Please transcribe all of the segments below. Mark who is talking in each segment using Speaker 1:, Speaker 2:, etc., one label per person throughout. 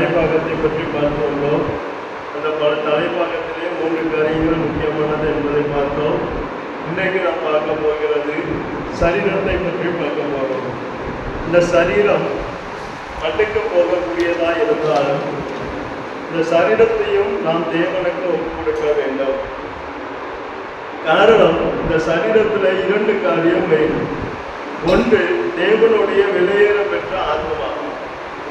Speaker 1: தலைப்பாகத்தை பற்றி பார்த்து வந்தோம். அந்த தலைப்பாகத்திலே 3 காரியங்கள் முக்கியமானது என்பதை பார்த்தோம். இன்றைக்கு நாம் பார்க்க போகிறது சரீரத்தை பற்றி பார்க்க போகிறோம். இந்த சரீரம் மண்ணுக்கு போகக்கூடியதா இருந்தாலும் இந்த சரீரத்தையும் நாம் தேவனுக்கு ஒப்பு கொடுக்க வேண்டும். காரணம், இந்த சரீரத்தில் 2 காரியம் வேண்டும். ஒன்று, தேவனுடைய வெளியேற பெற்ற ஆத்மா.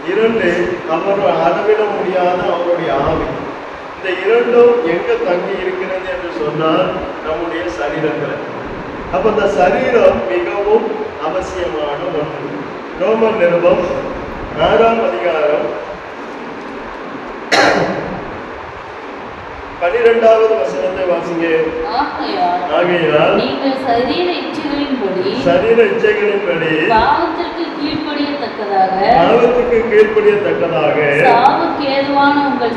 Speaker 1: 2, அவர் அளவிட முடியாத அவருடைய ஆவி. இந்த 2ம் எங்க தங்கி இருக்கிறது என்று சொன்னால் நம்முடைய சரீரத்தில். அப்ப இந்த சரீரம் மிகவும் அவசியமான ஒன்று. ரோமர் நிருபம் 6ஆம் அதிகாரம் 12வது வசனத்தை வாசிங்க. ஆகையால்
Speaker 2: நீங்கள் சரீர இச்சைகளின்படி பாவத்திற்கு கீழ்ப்படியத்தக்கதாக சாவுக்கு ஏதுவான உங்கள்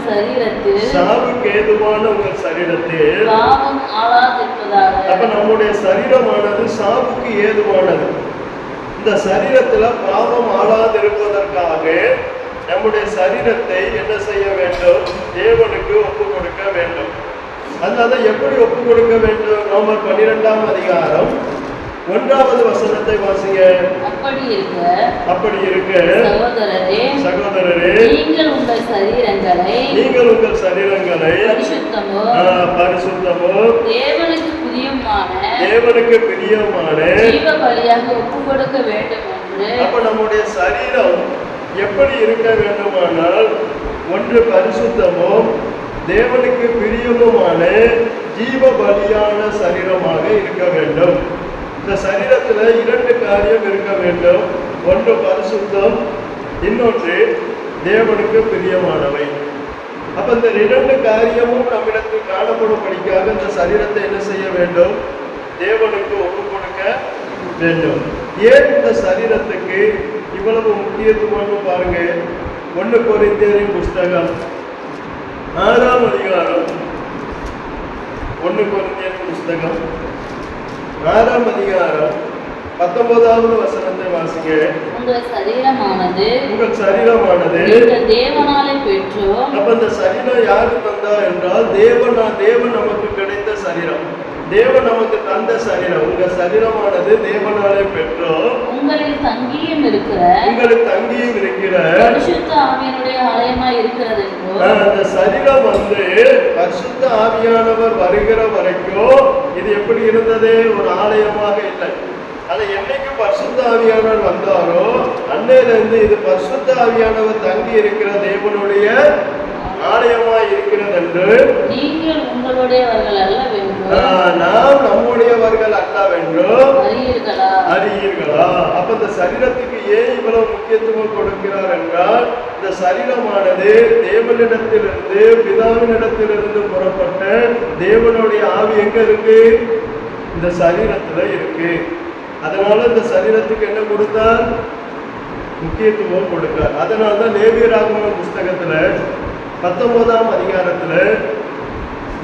Speaker 2: சரீரத்தில் பாவம் ஆளாதிருப்பதாக. அப்ப நம்முடைய சரீரமானது சாவுக்கு ஏதுவானது. இந்த சரீரத்துல பாவம் ஆளாதிருப்பதற்காக நம்முடைய சரீரத்தை என்ன செய்ய வேண்டும்? தேவனுக்கு ஒப்பு கொடுக்க வேண்டும். அதனால எப்படி ஒப்பு கொடுக்க வேண்டும்? ரோமர் 12ஆம் அதிகாரம் 1வது வசனத்தை வாசிங்க. அப்படி இருக்க சகோதரரே, நீங்கள் உங்கள் சரீரங்களை பரிசுத்தமோ தேவனுக்கு பிரியமான ஜீவ பலியாக ஒப்பு கொடுக்க வேண்டும் என்று. அப்ப நம்முடைய சரீரம் எப்படி இருக்க வேண்டுமானால், ஒன்று பரிசுத்தமோ தேவனுக்கு பிரியமுமான ஜீவ பலியான சரீரமாக இருக்க வேண்டும். இந்த சரீரத்துல 2 காரியம் இருக்க வேண்டும். ஒன்று பரிசுத்தம், இன்னொன்று தேவனுக்கு பிரியமானவை. அப்ப இந்த 2 காரியமும் நம்மிடத்தில் காணப்படும்படிக்காக இந்த சரீரத்தை என்ன செய்ய வேண்டும்? தேவனுக்கு ஒப்பு கொடுக்க வேண்டும். ஏன் இந்த சரீரத்துக்கு இவ்வளவு முக்கியத்துவம் பாருங்க. 1 கொரிந்தியரின் புஸ்தகம் 6ஆம் அதிகாரம் 1 கொரிந்தியரின் புஸ்தகம் 6ஆம் அதிகாரம் 19வது வசனத்தை வாசிங்க. உங்கள் சரீரமானது தேவனாலே பெற்றோம். அப்ப இந்த சரீரம் யாரு தந்தா என்றால் தேவன் நமக்கு கிடைத்த சரீரம், தேவன் நமக்கு தந்த சரீரம். உங்க சரீரமானது தேவனாலே பெற்றோம். உங்களுக்கு தங்கியும் இருக்கிற பரிசுத்த ஆவியானுடைய ஆலயமாய் இருக்கிறது. அந்த சரீரம் பரிசுத்த ஆவியானவர் வருகிற வரைக்கும் இது எப்படி இருந்தது? ஒரு ஆலயமாக இல்லை. அது என்னைக்கு பரிசுத்த ஆவியானவர் வந்தாரோ அன்னையிலிருந்து இது பரிசுத்த ஆவியானவர் தங்கி இருக்கிற தேவனுடைய ஆலயமாய் இருக்கிறது என்று நீங்கள் உங்களுடையவர்கள் அல்லவென்றோ நாம் நம்முடையவர்கள் அல்லவென்றோ அறியீர்களா? அப்ப இந்த சரீரத்துக்கு ஏன் இவ்வளவு முக்கியத்துவம் கொடுக்கிறார் என்றால், இந்த சரீரமானது தேவனிடத்திலிருந்து பிதாவினிடத்திலிருந்து புறப்பட்ட தேவனுடைய ஆவி எங்க இருக்கு? இந்த சரீரத்துல இருக்கு. அதனால இந்த சரீரத்துக்கு என்ன கொடுத்தார்? முக்கியத்துவம் கொடுத்தார். அதனால்தான் லேவியராகம புஸ்தகத்துல 19ஆம் அதிகாரத்துல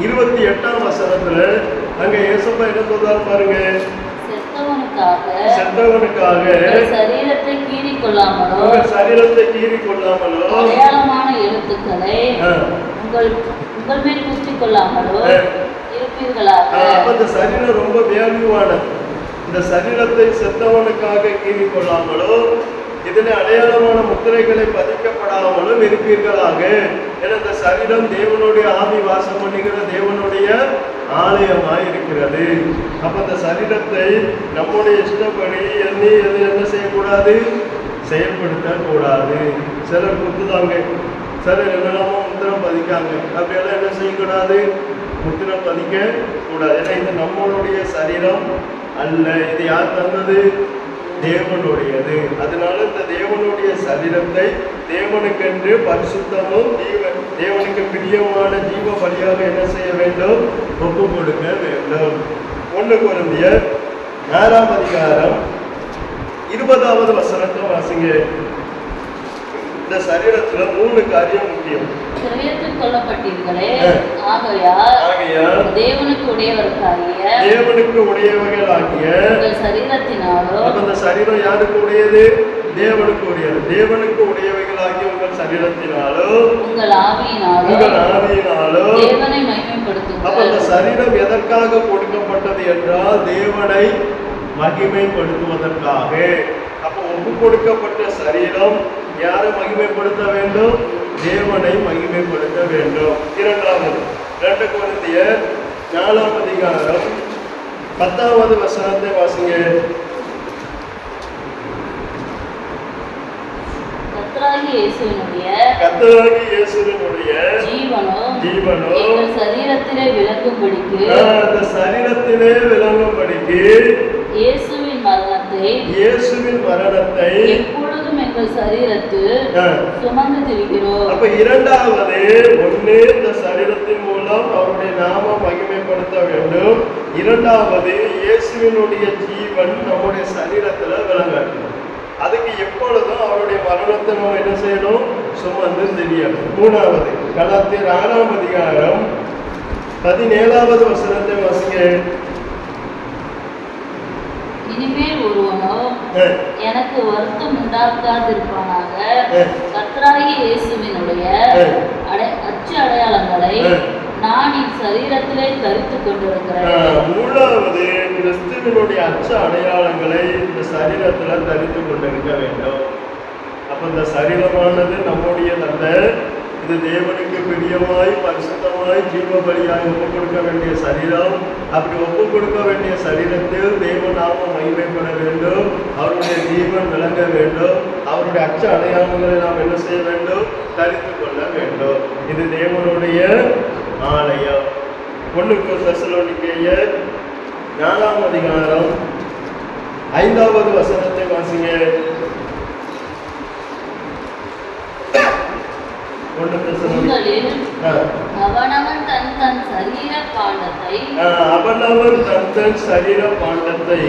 Speaker 2: 28ஆம் வசனத்துல அங்க ஏசப்பா என்ன சொல்றாரு பாருங்க. செத்தவனுக்காக சரீரத்தை கீறிக் கொள்ளாமலோ அடையாளமான எழுத்துக்களை உங்கள் மேல் குத்திக் கொள்ளாமலோ இருப்பீர்களாக. அப்ப இந்த சரீரம் ரொம்ப வேல்யூவானது. இந்த சரீரத்தை செத்தவனுக்காக கீறிக் கொள்ளாமலோ இதில் அடையாளமான முத்திரைகளை பதிக்கப்படாமலும் இருப்பீர்களாக. என இந்த சரீரம் தேவனுடைய ஆவி வாசம் பண்ணுகிற தேவனுடைய ஆலயமாய் இருக்கிறது. அப்ப இந்த சரீரத்தை நம்முடைய இஷ்டப்படி என்ன செய்யக்கூடாது? செயல்படுத்த கூடாது. சிலர் குத்துதாங்க, சிலர் என்னெல்லாமோ முத்திரம் பதிக்காங்க. அப்படியெல்லாம் என்ன செய்யக்கூடாது? முத்திரம் பதிக்க கூடாது. ஏன்னா இது நம்மளுடைய சரீரம் அல்ல. இது யார் தந்தது? தேவனுடையது. அதனால இந்த தேவனுடைய சரீரத்தை தேவனுக்கென்று பரிசுத்தமும் தேவனுக்கு பிரியமான ஜீவ பலியாக என்ன செய்ய வேண்டும்? ஒப்பு கொடுக்க வேண்டும். 1 கொரிந்தியர் 6ஆம் அதிகாரம் 20வது வசனத்தை வாசிங்க. இந்த சரீரத்துல 3 காரியம் முக்கியம். கொல்லப்பட்டீர்களே, ஆகையால் தேவனுக்கு உடையவர்களாகிய சரீரத்தினாலோ. அந்த சரீரம் யாருக்கு உடையது? தேவனுக்கு உடையது. தேவனுக்கு உடையவைகளாகிய உங்கள் சரீரம்
Speaker 1: சரீரத்தினாலோ
Speaker 2: உங்கள் ஆவியினாலோ
Speaker 1: தேவனை மகிமைப்படுத்துங்கள். அப்ப அந்த சரீரம் எதற்காக கொடுக்கப்பட்டது என்றால் தேவனை மகிமைப்படுத்துவதற்காக. அப்ப ஒப்பு கொடுக்கப்பட்ட சரீரம் யாரை மகிமைப்படுத்த வேண்டும்? தேவனை மகிமைப்படுத்த வேண்டும். இரண்டாவது 2 கொரிந்தியர் 4ஆம் அதிகாரம் 10வது வசனத்தை வாசிங்க.
Speaker 2: கர்த்தராகிய இயேசுவினுடைய ஜீவனோ எங்கள் சரீரத்திலே விளங்கும்படிக்கு
Speaker 1: அந்த சரீரத்திலே விளங்கும்படிக்கு
Speaker 2: இயேசுவின் மரணத்தை எப்பொழுதும் எங்கள் சரீரத்தில் சுமந்து திரிகிறோம்.
Speaker 1: அப்ப இரண்டாவது ஒண்ணு இந்த சரீரத்தின் மூலம் அவருடைய நாமம் மகிமைப்படுத்த வேண்டும். இரண்டாவது இயேசுவினுடைய ஜீவன் நம்முடைய சரீரத்துல விளங்கணும். அதுக்கு எப்பொழுதும் அவருடைய மரணத்தை நம்ம என்ன செய்யணும்? சுமந்து தெரியணும். மூணாவது கலாத்தியர் 6ஆம் அதிகாரம் 17வது வசனத்தை வாசிங்க.
Speaker 2: இனிமேல் ஒருவனோ எனக்கு வருத்தம் உண்டாக்காதிருப்பானாக, கர்த்தராகிய இயேசுவினுடைய அச்சு அடையாளங்களை நான் என் சரீரத்திலே தரித்துக் கொண்டிருக்கிறேன்.
Speaker 1: மூணாவது கிறிஸ்துவினுடைய அச்ச அடையாளங்களை இந்த சரீரத்துல தரித்துக் கொண்டிருக்க வேண்டும். அப்ப இந்த சரீரமானது நம்முடையதல்ல, இது தேவனுக்கு பிரியமாய் பரிசுத்தமாய் ஜீவ பலியாய் ஒப்புக் கொடுக்க வேண்டிய சரீரம். அப்படி ஒப்புக் கொடுக்க வேண்டிய சரீரத்தில் தேவ நாமம் மகிமைப்பட வேண்டும், அவருடைய ஜீவன் விளங்க வேண்டும், அவருடைய அச்ச அடையாளங்களை நாம் என்ன செய்ய வேண்டும்? தரித்து கொள்ள வேண்டும். இது தேவனுடைய ஆலயம். 1 தெசலோனிக்கேயர் 4ஆம் அதிகாரம் 5வது வசனத்தை வாசிங்க.
Speaker 2: அவனவன் தன் சரீர பாண்டத்தை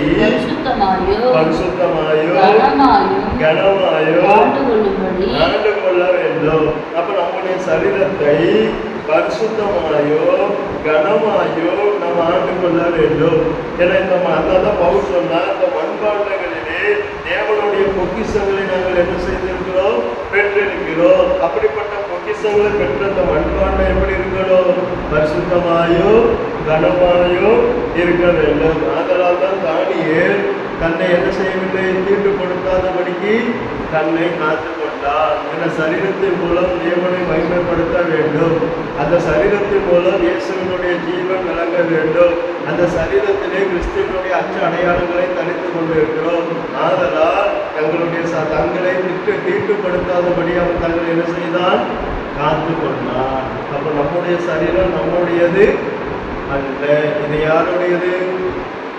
Speaker 1: பரிசுத்தமாயோ கனமாயோ ஆண்டு கொள்ள வேண்டும். அப்ப நம்முடைய சரீரத்தை பரிசுத்தமாயோ கனமாயோ நம்ம ஆண்டு கொள்ள வேண்டும். ஏன்னா இந்த அதான் பவுல் சொன்னா, இந்த மண்பாண்டங்களிலே தேவனுடைய பொக்கிஷங்களை நாங்கள் என்ன செய்திருக்கிறோம்? பெற்றிருக்கிறோம். அப்படிப்பட்ட பொக்கிஷங்களை பெற்ற அந்த மண்பாண்டம் எப்படி இருக்கணும்? பரிசுத்தமாயோ கனமாயோ இருக்க வேண்டும். அதனால் தான் தானியேல் தன்னை என்ன செய்யவில்லை? தீட்டு கொடுக்காதபடிக்கு தன்னை காத்து கொண்டார். என சரீரத்தின் மூலம் தேவனை மகிமைப்படுத்த வேண்டும். அந்த சரீரத்தின் மூலம் இயேசுவினுடைய ஜீவன் விளங்க வேண்டும். அந்த சரீரத்திலே கிறிஸ்துவனுடைய அச்ச அடையாளங்களை தரித்து கொண்டிருக்கிறோம். ஆதலால் தங்களை தீட்டுப்படுத்தாதபடி அவன் தங்களை என்ன செய்தான்? காத்து கொண்டான். அப்ப நம்முடைய சரீரம் நம்முடையது அல்ல, இது யாருடையது?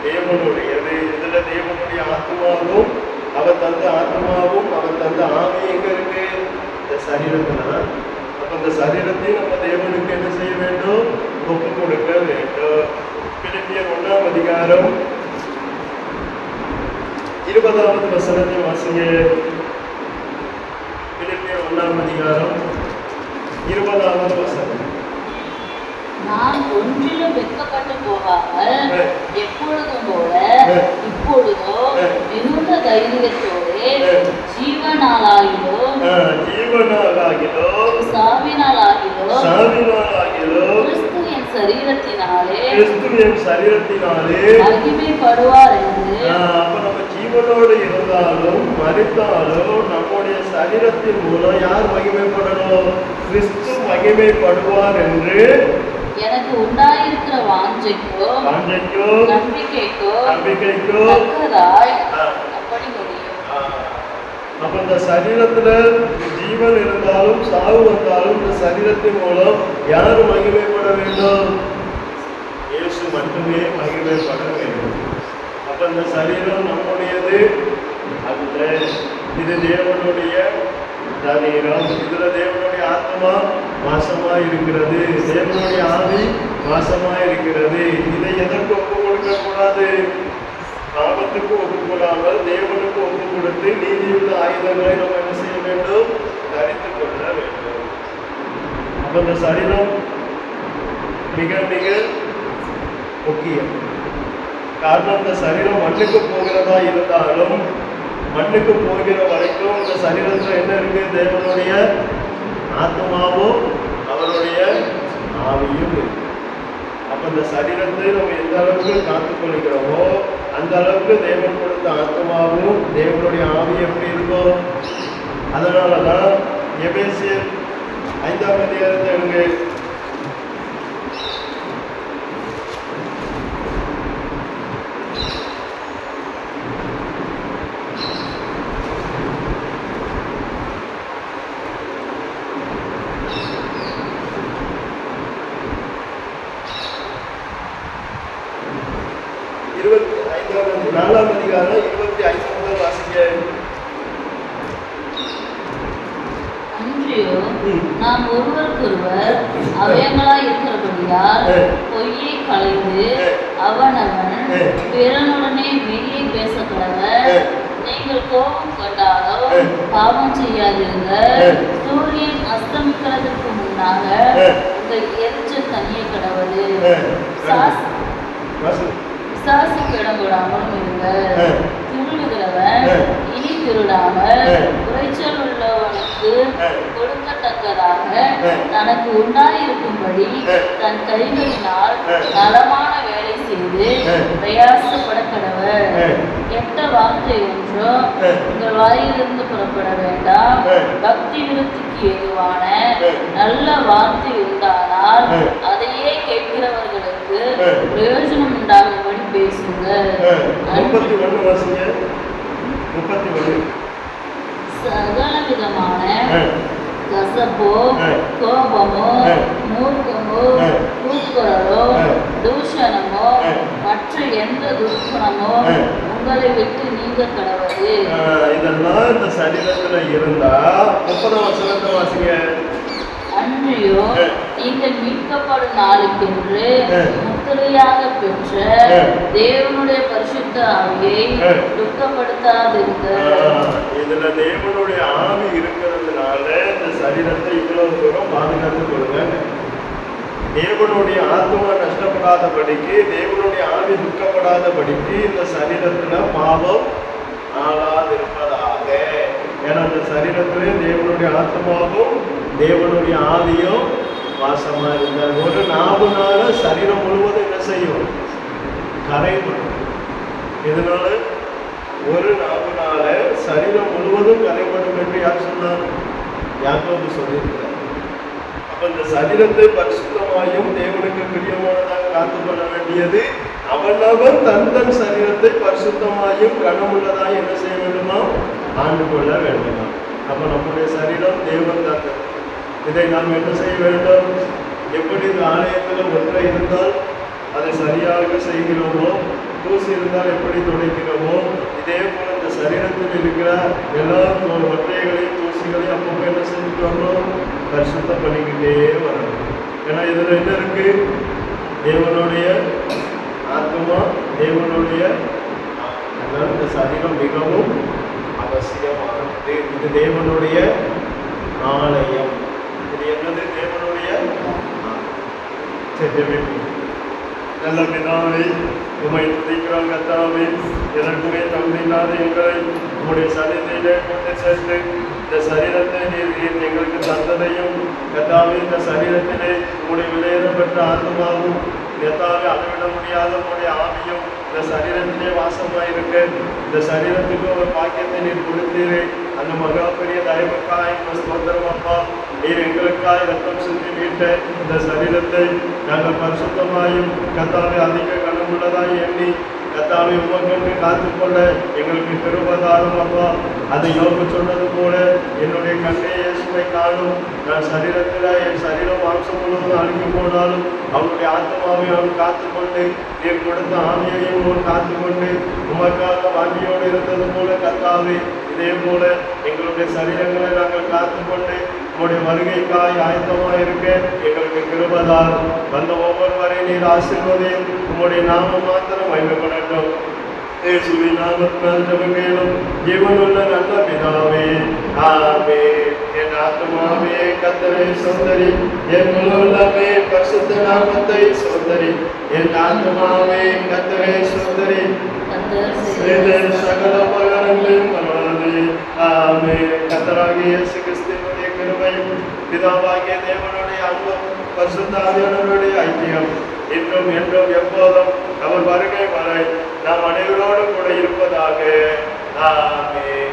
Speaker 1: தேவனுடையது. இதுல தேவனுடைய ஆத்மாவும் அவர் தந்த ஆத்மாவும் அவர் தந்த ஆவி எங்க இருக்கு? இந்த சரீரத்துலதான். அப்ப இந்த சரீரத்தை நம்ம தேவனுக்கு என்ன செய்ய வேண்டும்? ஒப்பு கொடுக்க வேண்டும். பிலிப்பியர் 1ஆம் அதிகாரம் 20வது வசனத்தை வாசிங்க. பிலிப்பியர் 1ஆம் அதிகாரம் 20வது வசனம்.
Speaker 2: நான் ஒன்றிலும் வெட்கப்பட்டு போகாமல் எப்பொழுதும் போல இப்பொழுதோ மிகுந்த தைரியத்தோடு ஜீவனாலாகிலோ சாவினாலாகிலோ கிறிஸ்து என் சரீரத்தினாலே மகிமைப்படுவார் என்று.
Speaker 1: அப்ப நம்ம ஜீவனோடு இருந்தாலும் மரித்தாலும் நம்முடைய சரீரத்தின் மூலம் யார் மகிமைப்படணும்? கிறிஸ்து மகிமைப்படுவார் என்று
Speaker 2: எனக்கு உண்டாயிருக்கிற வாஞ்சைக்கோ நம்பிக்கைக்கோ தக்கதாய் அப்படி முடியும்.
Speaker 1: அப்ப இந்த சரீரத்துல ஜீவன் இருந்தாலும் சாவு வந்தாலும் இந்த சரீரத்தின் மூலம் யாரு மகிமைப்பட வேண்டும்? இயேசு மட்டுமே மகிமைப்பட வேண்டும். அப்ப இந்த சரீரம் நம்முடையது அல்ல, இது தேவனுடைய சரீரம். இதுல தேவனுடைய ஆத்மா வாசமா இருக்கிறது, தேவனுடைய ஆவி வாசமா இருக்கிறது. இதை எதற்கு ஒப்பு கொடுக்க கூடாது? பாவத்துக்கு ஒப்பு கொடாமல் தேவனுக்கு ஒப்பு கொடுத்து நீதியுள்ள ஆயுதங்களை நம்ம என்ன செய்ய வேண்டும்? தரித்துக் கொள்ள வேண்டும். அப்ப இந்த சரீரம் மிக மிக முக்கியம். காரணம், இந்த சரீரம் மண்ணுக்கு போகிறதா இருந்தாலும் மண்ணுக்கு போகிற வரைக்கும் இந்த சரீரத்துல என்ன இருக்கு? தேவனுடைய ஆத்மாவும் அவருடைய ஆவியும் இருக்கு. அப்ப இந்த சரீரத்தை நம்ம எந்த அளவுக்கு காத்துக்கொள்கிறோமோ அந்த அளவுக்கு தேவன் கொடுத்த ஆத்மாவும் தேவனுடைய ஆவி எப்படி இருக்கும். அதனாலதான் எபேசியர் 5ஆம் அதிகாரத்தை எடுங்க. நாலாம் அதிகாரம் 25 வாசிக்க.
Speaker 2: அன்றியோ நாம் ஒருவருக்கொருவர் அவயங்களாய் இருக்கிறபடியால் பொய்யை களைந்து அவனவன் பிறனுடனே மெய்யை பேசக்கடவர். நீங்கள் கோபம் கொண்டாலும் பாவம் செய்யாதீர்கள். சூரியன் அஸ்தமிக்கிறதுக்கு முன்னாக உங்கள் எரிச்சல் தனிய கடவுள். விசாசிக்கு இடம் விடாமல் இருங்கள். திருடுகிறவன் இனி திருடாமல் குறைச்சல் உள்ளவனுக்கு கொடுக்கத்தக்கதாக தனக்கு உண்டாயிருக்கும்படி தன் கைகளினால் நலமான வேலை செய்து பிரயாசப்பட கடவர். கெட்ட வார்த்தை ஒன்றோ உங்கள் வாயிலிருந்து புறப்பட வேண்டாம். பக்தி விருத்திக்கு ஏதுவான நல்ல வார்த்தை உண்டானால் அதையே கேட்கிறவர்களுக்கு பிரயோஜனம் உண்டாகும்படி பேசுங்க.
Speaker 1: 31 வாசிங்க. 31
Speaker 2: சகல விதமான கசப்போ கோபமோ மூர்க்கமோ கூக்குரலோ தூஷணமோ மற்ற எந்த துர்குணமோ உங்களை விட்டு நீங்க கடவுது.
Speaker 1: இதெல்லாம் இந்த சரீரத்துல இருந்தா 30 வசனத்தை வாசிங்க.
Speaker 2: அன்றியோ நீங்கள் மீட்கப்படும் நாளுக்கென்று முத்திரையாக பெற்ற தேவனுடைய பரிசுத்த ஆவியை துக்கப்படுத்தாதிருங்கள்.
Speaker 1: இதுல தேவனுடைய ஆவி இருக்கிறதுனால இந்த சரீரத்தை இவ்வளவு தூரம் பாதுகாத்துக் கொள்ளுங்க. தேவனுடைய ஆத்மா நஷ்டப்படாதபடிக்கு, தேவனுடைய ஆவி துக்கப்படாதபடிக்கு இந்த சரீரத்துல பாவம் ஆளாதிருப்பதாக. ஏன்னா இந்த சரீரத்திலே தேவனுடைய ஆத்மாவும் தேவனுடைய ஆவியும் வாசமா இருந்தார். ஒரு நாவுனால சரீரம் முழுவதும் என்ன செய்யும்? கரைபடும். இதனால ஒரு நாவுனால சரீரம் முழுவதும் கரைபடும் என்று யார் சொன்னார்? யாக்கோபு சொல்லியிருக்கிறார். அப்ப இந்த சரீரத்தை பரிசுத்தமாயும் தேவனுக்கு பிரியமானதாக காத்துக்கொள்ள வேண்டியது அவனவன் தன் சரீரத்தை பரிசுத்தமாயும் கனமுள்ளதாய் என்ன செய்ய வேண்டுமா? ஆண்டு கொள்ள வேண்டுமா? அப்ப நம்முடைய சரீரம் தேவன் தந்தது. இதை நாம் என்ன செய்ய வேண்டும்? எப்படி இந்த ஆலயத்தில் ஒன்றை இருந்தால் அதை சரியாக செய்கிறோமோ, தூசி இருந்தால் எப்படி துடைக்கிறோமோ, இதே போல இந்த சரீரத்தில் இருக்கிற எல்லா ஒற்றைகளையும் தூசிகளையும் அப்பப்போ என்ன செஞ்சுட்டு வரணும்? பரிசுத்தம் பண்ணிக்கிட்டே வரணும். ஏன்னா இதில் என்ன இருக்கு? தேவனுடைய ஆத்மா, தேவனுடைய அதனால் இந்த சரீரம் மிகவும் அவசியமானது. இது தேவனுடைய ஆலயம். இது என்னது? தேவனுடைய நல்ல பிதாவை உமை துதிக்கிறோம். கர்த்தாவே, எனக்குமே தகுதியில்லாத எங்களை உங்களுடைய சரீரத்திலே கொண்டு சேர்த்து இந்த சரீரத்தை நீர் எங்களுக்கு தந்ததையும், கர்த்தாவே இந்த சரீரத்திலே உங்களுடைய விலையேறப்பட்ட ஆத்மாவும், கர்த்தாவே அளவிட முடியாத உங்களுடைய ஆவியும் இந்த சரீரத்திலே வாசமாயிருக்க இந்த சரீரத்துக்கு ஒரு பாக்கியத்தை நீர் கொடுத்தீரே. அந்த மகா பெரிய தயவுக்காய் ஸ்தோத்திரம் அப்பா. நீர் எங்களுக்காய் ரத்தம் சிந்தி மீட்ட இந்த சரீரத்தை நாங்கள் பரிசுத்தமாயும் கர்த்தாவே அதிக கனமுள்ளதாய் எண்ணி கர்த்தாவே உமக்கென்று காத்துக்கொள்ள எங்களுக்கு கிருபைதாரும் அப்பா. அதை யோபு சொன்னது போல என்னுடைய கண்ணே இயேசுவை காணும். நான் சரீரத்தில் என் சரீரம் மாம்சம் முழுவதும் அழிந்து போனாலும் அவனுடைய ஆத்மாவை அவன் காத்துக்கொண்டு நீர் கொடுத்த ஆவியையும் அவன் காத்துக்கொண்டு உமக்காக வாங்கியோடு இருந்தது போல கர்த்தாவே இதே போல எங்களுடைய சரீரங்களை நாங்கள் காத்துக்கொண்டு உங்களுடைய வருகைக்காய் ஆயத்தமாக இருக்க எங்களுக்கு கிருபைதார். வந்த ஒவ்வொருவரை நீர் ஆசீர்வதியும். உங்களுடைய நாமம் மாத்திரம் மகிமைப்படட்டும். இயேசுவின் நாமத்தினால் ஜெபங்களும் ஜீவனுள்ள நல்ல பிதாவே, ஆமென். என் ஆத்துமாவே கர்த்தரை சோதரி, என் உள்ளமே பரிசுத்த நாமத்தை சோதரி. என் ஆத்துமாவே கர்த்தரை சோதரி, சகல உபகாரங்களையும் மறவாதே. ஆமென். கர்த்தராகிய இயேசு கிறிஸ்துவினுடைய கிருபை பிதாவாகிய தேவனுடைய அன்பும் பரிசுத்த ஆவியானவருடைய ஐக்கியம் இன்றும் என்றும் எப்போதும் அவர் வருகை வரை நாம் அனைவரோடு கூட இருப்பதாக. ஆமென்.